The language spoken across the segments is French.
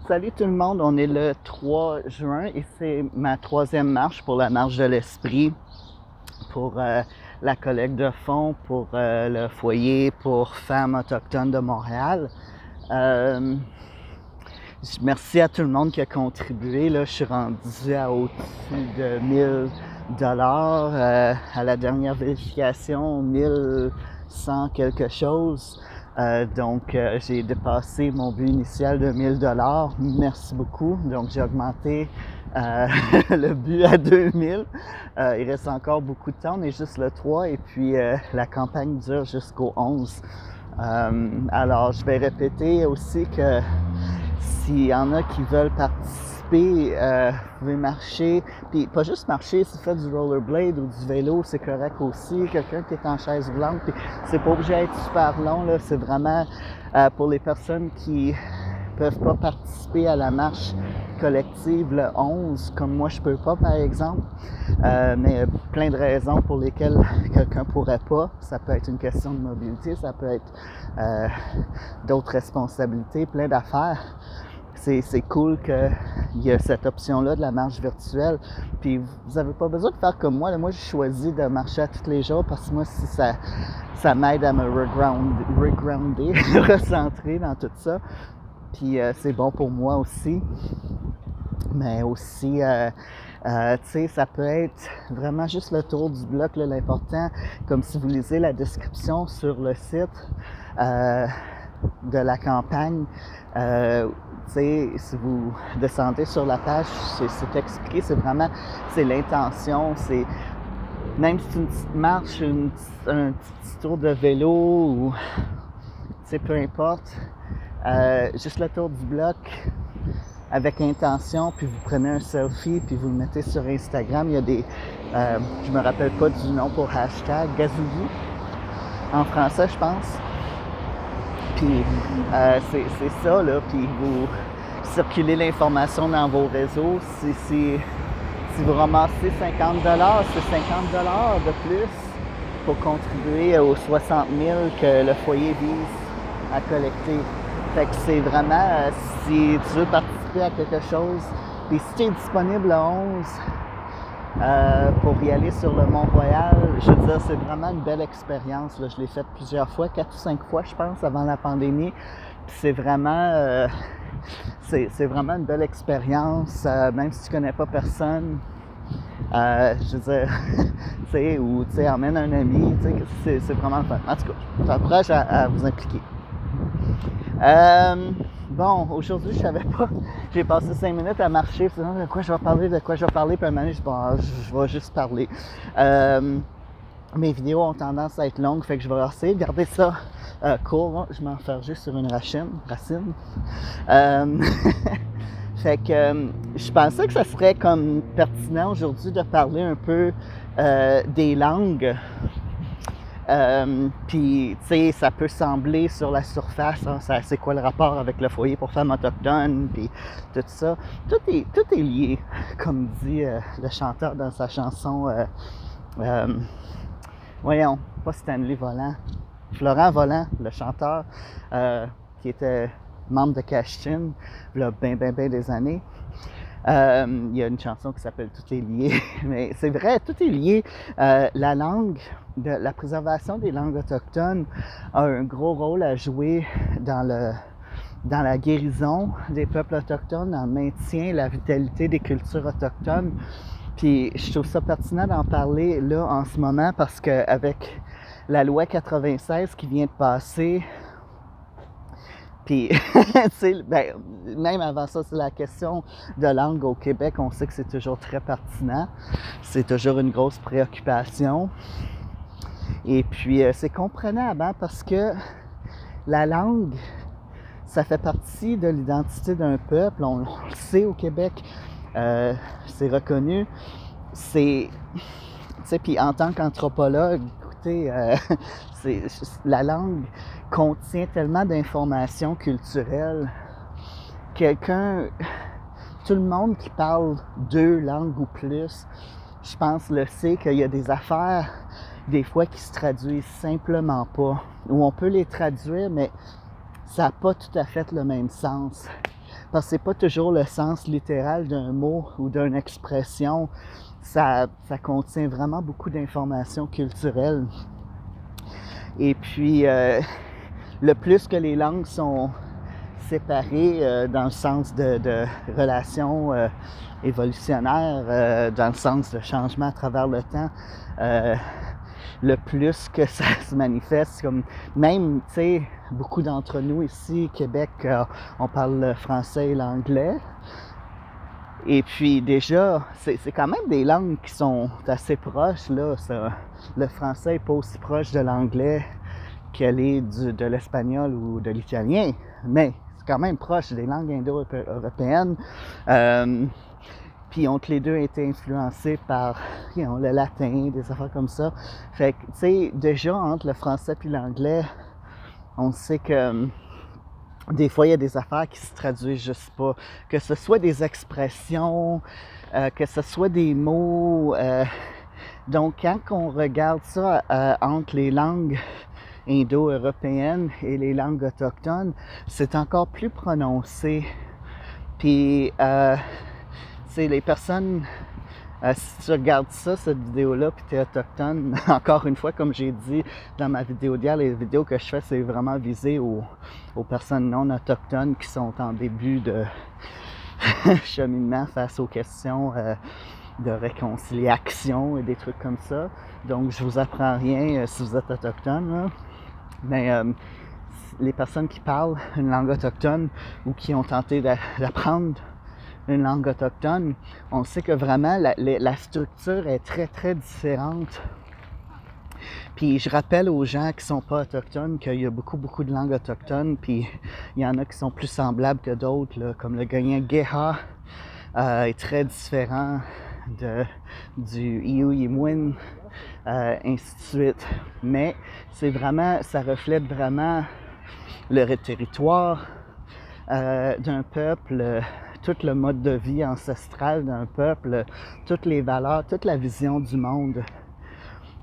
Salut tout le monde, on est le 3 juin et c'est ma troisième marche pour la marche de l'esprit, pour la collecte de fonds, pour le foyer pour femmes autochtones de Montréal. Merci à tout le monde qui a contribué. Là, je suis rendu à au-dessus de 1000 $. À la dernière vérification, 1100 quelque chose. Donc, j'ai dépassé mon but initial de 1000 $. Merci beaucoup. Donc, j'ai augmenté le but à 2000. Il reste encore beaucoup de temps. On est juste le 3 et puis la campagne dure jusqu'au 11. Alors, je vais répéter aussi que s'il y en a qui veulent participer, vous pouvez marcher. Puis pas juste marcher, si vous faites du rollerblade ou du vélo, c'est correct aussi. Quelqu'un qui est en chaise roulante, puis c'est pas obligé d'être super long, là. C'est vraiment pour les personnes qui peuvent pas participer à la marche collective le 11, comme moi je peux pas par exemple. Mais il y a plein de raisons pour lesquelles quelqu'un pourrait pas. Ça peut être une question de mobilité, ça peut être d'autres responsabilités, plein d'affaires. C'est cool qu'il y a cette option-là de la marche virtuelle. Puis vous n'avez pas besoin de faire comme moi. Moi, j'ai choisi de marcher à tous les jours parce que moi, ça m'aide à me regrounder, recentrer dans tout ça. Puis c'est bon pour moi aussi. Mais aussi, tu sais, ça peut être vraiment juste le tour du bloc, là, l'important, comme si vous lisez la description sur le site de la campagne. Tu sais, si vous descendez sur la page, c'est expliqué, c'est l'intention, c'est même si c'est une petite marche, un petit tour de vélo ou, tu sais, peu importe, juste le tour du bloc avec intention, puis vous prenez un selfie, puis vous le mettez sur Instagram. Il y a des, je me rappelle pas du nom pour hashtag, Gazougi, en français, je pense. Puis c'est ça, là, puis vous circulez l'information dans vos réseaux. Si vous ramassez 50 $, c'est 50 $ de plus pour contribuer aux 60 000 que le foyer vise à collecter. Fait que c'est vraiment, si tu veux participer à quelque chose, puis si tu es disponible le 11, pour y aller sur le Mont-Royal, je veux dire, c'est vraiment une belle expérience. Là. Je l'ai faite plusieurs fois, 4 ou 5 fois, je pense, avant la pandémie. Puis c'est vraiment, c'est vraiment une belle expérience, même si tu connais pas personne. Je veux dire, tu sais, ou tu sais, emmène un ami, tu sais, c'est vraiment le fun. En tout cas, je t'encourage à vous impliquer. Bon, aujourd'hui, je savais pas. J'ai passé 5 minutes à marcher, puis de quoi je vais parler, puis à un moment donné, je vais juste parler. Mes vidéos ont tendance à être longues, fait que je vais essayer de garder ça court. Je m'enfergeais sur une racine. Fait que je pensais que ça serait comme pertinent aujourd'hui de parler un peu des langues. Puis, tu sais, ça peut sembler sur la surface, hein, c'est quoi le rapport avec le foyer pour femmes autochtones, puis tout ça. Tout est lié, comme dit le chanteur dans sa chanson, voyons, pas Stanley Volant, Florent Volant, le chanteur, qui était membre de Cashin, il y a bien des années. Il y a une chanson qui s'appelle « Tout est lié », mais c'est vrai, tout est lié. La langue, la préservation des langues autochtones a un gros rôle à jouer dans la guérison des peuples autochtones, dans le maintien, la vitalité des cultures autochtones. Puis je trouve ça pertinent d'en parler là en ce moment parce qu'avec la loi 96 qui vient de passer, puis, ben, même avant ça, c'est la question de langue au Québec. On sait que c'est toujours très pertinent. C'est toujours une grosse préoccupation. Et puis, c'est comprenable parce que la langue, ça fait partie de l'identité d'un peuple. On le sait au Québec. C'est reconnu. Tu sais, puis en tant qu'anthropologue, écoutez, la langue contient tellement d'informations culturelles. Tout le monde qui parle 2 langues ou plus, je pense le sait qu'il y a des affaires, des fois, qui se traduisent simplement pas. Ou on peut les traduire, mais ça n'a pas tout à fait le même sens. parce que c'est pas toujours le sens littéral d'un mot ou d'une expression. Ça contient vraiment beaucoup d'informations culturelles. Et puis, le plus que les langues sont séparées dans le sens de relations évolutionnaires, dans le sens de changement à travers le temps, le plus que ça se manifeste, comme même, tu sais, beaucoup d'entre nous ici, Québec, on parle le français et l'anglais. Et puis déjà, c'est quand même des langues qui sont assez proches, là. Le français n'est pas aussi proche de l'anglais qu'elle est de l'espagnol ou de l'italien, mais c'est quand même proche des langues indo-européennes. Puis entre les deux été influencés par le latin, des affaires comme ça. Fait que, tu sais, déjà entre le français puis l'anglais, on sait que des fois, il y a des affaires qui se traduisent juste pas. Que ce soit des expressions, que ce soit des mots. Donc, quand on regarde ça entre les langues indo-européennes et les langues autochtones, c'est encore plus prononcé. Puis, les personnes, si tu regardes ça, cette vidéo-là, puis tu es autochtone, encore une fois, comme j'ai dit dans ma vidéo d'hier, les vidéos que je fais, c'est vraiment visé aux personnes non autochtones qui sont en début de cheminement face aux questions de réconciliation et des trucs comme ça. Donc, je vous apprends rien si vous êtes autochtone, là. Mais les personnes qui parlent une langue autochtone ou qui ont tenté d'apprendre une langue autochtone, on sait que vraiment la structure est très très différente. Puis je rappelle aux gens qui sont pas autochtones qu'il y a beaucoup de langues autochtones, puis il y en a qui sont plus semblables que d'autres, là, comme le Gagnan-Guéha est très différent du Iou-Yimwin, ainsi de suite. Mais c'est vraiment, ça reflète vraiment le territoire d'un peuple, tout le mode de vie ancestral d'un peuple, toutes les valeurs, toute la vision du monde.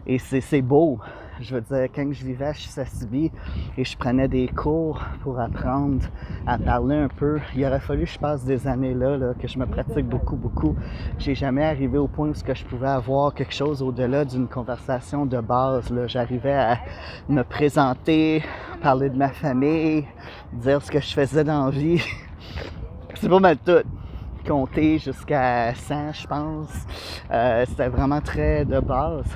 Et c'est beau. Je veux dire, quand je vivais à Chisasibi et je prenais des cours pour apprendre à parler un peu, il aurait fallu que je passe des années là, que je me pratique beaucoup. J'ai jamais arrivé au point où je pouvais avoir quelque chose au-delà d'une conversation de base, là. J'arrivais à me présenter, parler de ma famille, dire ce que je faisais dans la vie. C'est pas mal tout. Compter jusqu'à 100, je pense. C'était vraiment très de base.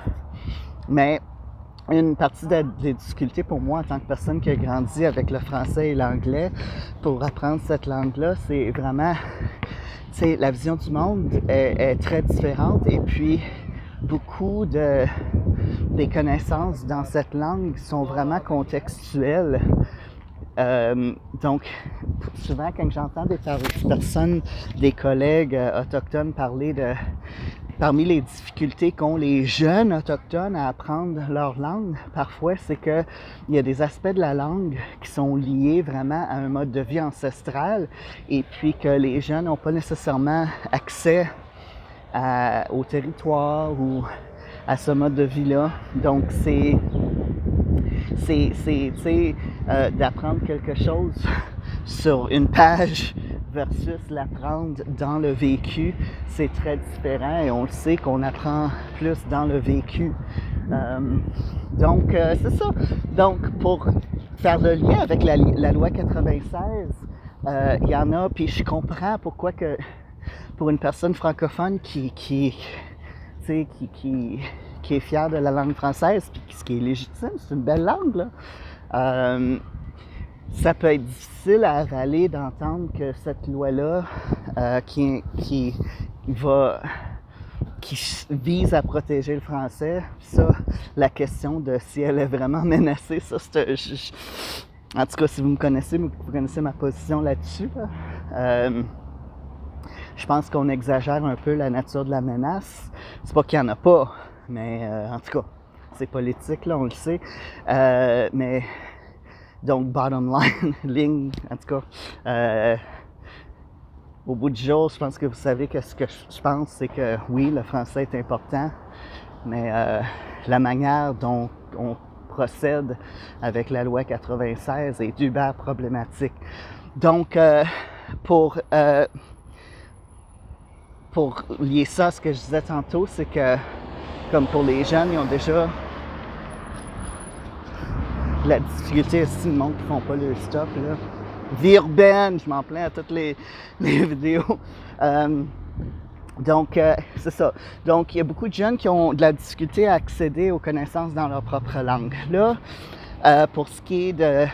Mais une partie des difficultés pour moi en tant que personne qui a grandi avec le français et l'anglais pour apprendre cette langue-là, c'est vraiment, tu sais, la vision du monde est très différente et puis beaucoup des connaissances dans cette langue sont vraiment contextuelles. Donc, souvent quand j'entends des personnes, des collègues autochtones parler parmi les difficultés qu'ont les jeunes autochtones à apprendre leur langue, parfois, c'est qu'il y a des aspects de la langue qui sont liés vraiment à un mode de vie ancestral et puis que les jeunes n'ont pas nécessairement accès au territoire ou à ce mode de vie-là. Donc, c'est d'apprendre quelque chose sur une page versus l'apprendre dans le vécu, c'est très différent et on le sait qu'on apprend plus dans le vécu. Donc, c'est ça. Donc, pour faire le lien avec la loi 96, il y en a, puis je comprends pourquoi que pour une personne francophone qui est fière de la langue française, puis ce qui est légitime, c'est une belle langue, là. Ça peut être difficile à avaler d'entendre que cette loi-là, qui vise à protéger le français, ça, la question de si elle est vraiment menacée, ça, en tout cas, si vous me connaissez, vous connaissez ma position là-dessus, là. Je pense qu'on exagère un peu la nature de la menace. C'est pas qu'il n'y en a pas, mais en tout cas, c'est politique, là, on le sait. Mais donc, bottom line, ligne, en tout cas, au bout du jour, je pense que vous savez que ce que je pense, c'est que oui, le français est important, mais la manière dont on procède avec la loi 96 est hyper problématique. Donc, pour lier ça à ce que je disais tantôt, c'est que, comme pour les jeunes, ils ont déjà la difficulté aussi, le monde qui font pas le stop, là. Vie urbaine, je m'en plains à toutes les vidéos. Donc, c'est ça. Donc, il y a beaucoup de jeunes qui ont de la difficulté à accéder aux connaissances dans leur propre langue. Là, pour ce qui est de...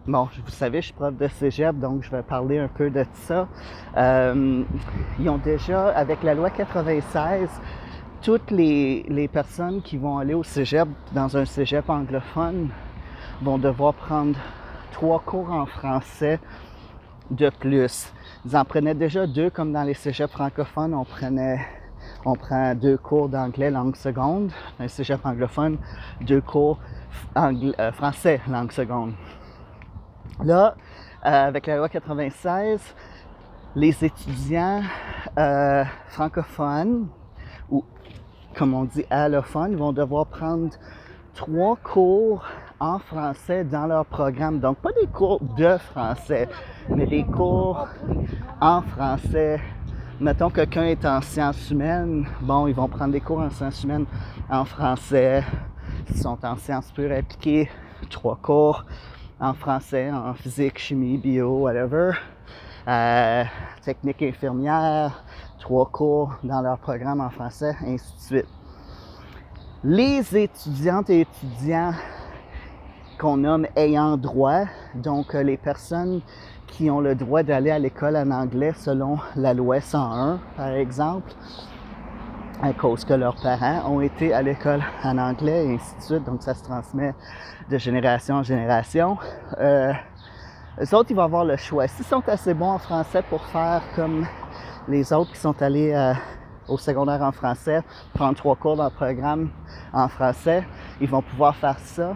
Bon, vous savez, je suis prof de cégep, donc je vais parler un peu de ça. Ils ont déjà, avec la loi 96, toutes les personnes qui vont aller au cégep, dans un cégep anglophone, vont devoir prendre 3 cours en français de plus. Ils en prenaient déjà 2, comme dans les cégeps francophones, on prend 2 cours d'anglais langue seconde. Dans les cégeps anglophones, 2 cours français langue seconde. Là, avec la loi 96, les étudiants francophones, ou comme on dit allophones, vont devoir prendre 3 cours en français dans leur programme. Donc, pas des cours de français, mais des cours en français. Mettons que quelqu'un est en sciences humaines, bon, ils vont prendre des cours en sciences humaines en français. S'ils sont en sciences pures appliquées, 3 cours en français, en physique, chimie, bio, whatever. Technique infirmière, 3 cours dans leur programme en français, ainsi de suite. Les étudiantes et étudiants qu'on nomme ayant droit, donc les personnes qui ont le droit d'aller à l'école en anglais selon la loi 101, par exemple, à cause que leurs parents ont été à l'école en anglais, et ainsi de suite, donc ça se transmet de génération en génération. Eux autres, ils vont avoir le choix. S'ils sont assez bons en français pour faire comme les autres qui sont allés au secondaire en français, prendre 3 cours dans le programme en français, ils vont pouvoir faire ça.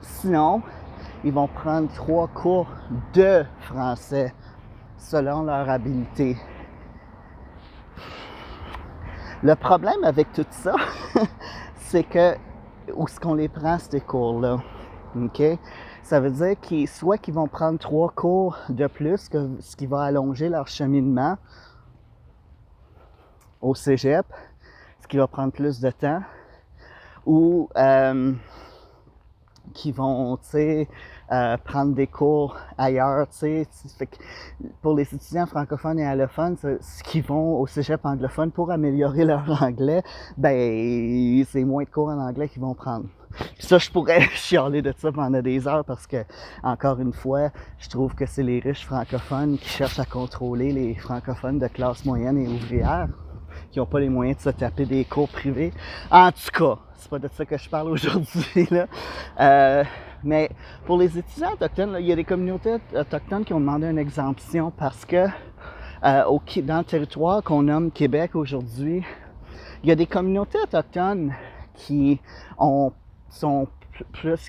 Sinon, ils vont prendre 3 cours de français selon leur habilité. Le problème avec tout ça, c'est que où est-ce qu'on les prend, ces cours-là? OK? Ça veut dire qu'ils vont prendre 3 cours de plus, ce qui va allonger leur cheminement au cégep, ce qui va prendre plus de temps, ou qui vont, tu sais, prendre des cours ailleurs, tu sais. Pour les étudiants francophones et allophones, ce qui vont au cégep anglophone pour améliorer leur anglais, ben, c'est moins de cours en anglais qu'ils vont prendre. Puis ça, je pourrais chialer de ça pendant des heures parce que, encore une fois, je trouve que c'est les riches francophones qui cherchent à contrôler les francophones de classe moyenne et ouvrière, qui n'ont pas les moyens de se taper des cours privés. En tout cas, c'est pas de ça que je parle aujourd'hui, là. Mais pour les étudiants autochtones, là, il y a des communautés autochtones qui ont demandé une exemption parce que dans le territoire qu'on nomme Québec aujourd'hui, il y a des communautés autochtones qui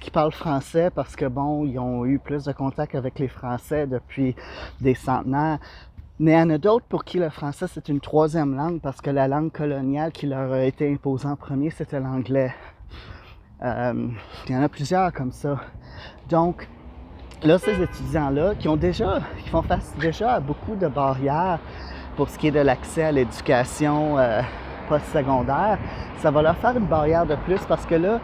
qui parlent français parce que bon, ils ont eu plus de contact avec les Français depuis des centenaires. Mais il y en a d'autres pour qui le français c'est une 3e langue parce que la langue coloniale qui leur a été imposée en premier, c'était l'anglais. Il y en a plusieurs comme ça. Donc, là, ces étudiants-là qui font face déjà à beaucoup de barrières pour ce qui est de l'accès à l'éducation postsecondaire, ça va leur faire une barrière de plus parce que là,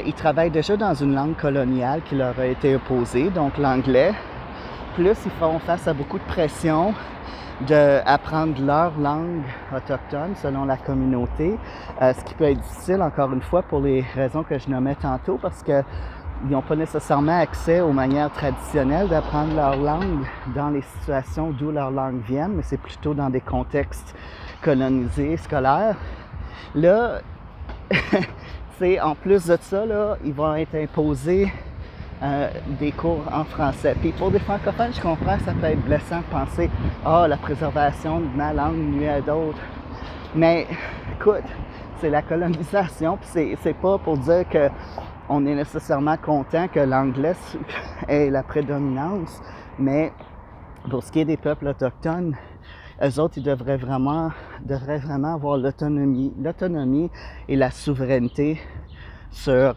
ils travaillent déjà dans une langue coloniale qui leur a été imposée, donc l'anglais. Plus, ils font face à beaucoup de pression d'apprendre leur langue autochtone selon la communauté, ce qui peut être difficile, encore une fois, pour les raisons que je nommais tantôt, parce qu'ils n'ont pas nécessairement accès aux manières traditionnelles d'apprendre leur langue dans les situations d'où leur langue vient, mais c'est plutôt dans des contextes colonisés, scolaires. Là, en plus de ça, là, ils vont être imposés des cours en français. Puis pour des francophones, je comprends que ça peut être blessant de penser « Ah, la préservation de ma langue nuit à d'autres. » Mais écoute, c'est la colonisation, puis c'est pas pour dire qu'on est nécessairement content que l'anglais ait la prédominance, mais pour ce qui est des peuples autochtones, eux autres, ils devraient vraiment avoir l'autonomie et la souveraineté sur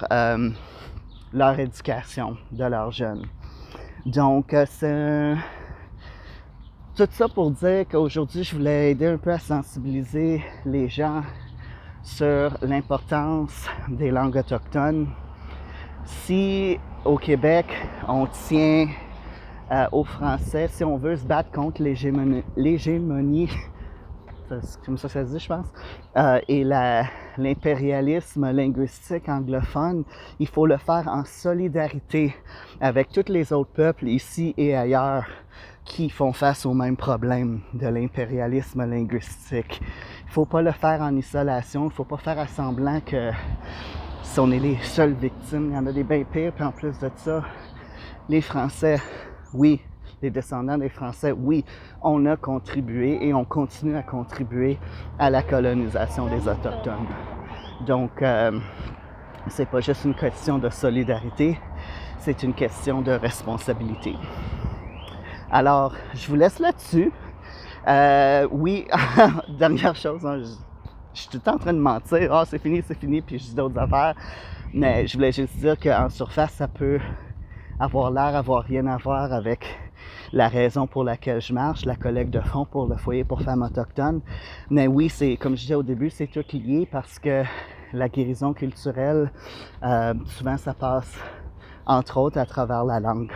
leur éducation de leurs jeunes. Donc, tout ça pour dire qu'aujourd'hui, je voulais aider un peu à sensibiliser les gens sur l'importance des langues autochtones. Si au Québec, on tient au français, si on veut se battre contre l'hégémonie c'est comme ça que ça se dit, je pense, et l'impérialisme linguistique anglophone, il faut le faire en solidarité avec tous les autres peuples ici et ailleurs qui font face au même problème de l'impérialisme linguistique. Il ne faut pas le faire en isolation, il ne faut pas faire à semblant que si on est les seules victimes, il y en a des bien pires, puis en plus de ça, les Français, oui, les descendants des Français, oui, on a contribué et on continue à contribuer à la colonisation des Autochtones. Donc, c'est pas juste une question de solidarité, c'est une question de responsabilité. Alors, je vous laisse là-dessus. Oui, dernière chose, hein, je suis tout le temps en train de mentir. Ah, c'est fini, puis je dis d'autres affaires. Mais je voulais juste dire qu'en surface, ça peut avoir l'air, avoir rien à voir avec la raison pour laquelle je marche, la collecte de fonds pour le foyer pour femmes autochtones. Mais oui, c'est comme je disais au début, c'est tout lié parce que la guérison culturelle, souvent ça passe entre autres à travers la langue.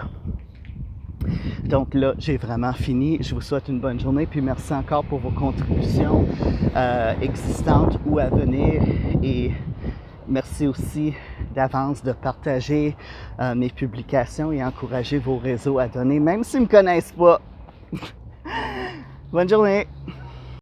Donc là, j'ai vraiment fini. Je vous souhaite une bonne journée, puis merci encore pour vos contributions existantes ou à venir. Et merci aussi d'avance de partager mes publications et encourager vos réseaux à donner, même s'ils ne me connaissent pas. Bonne journée!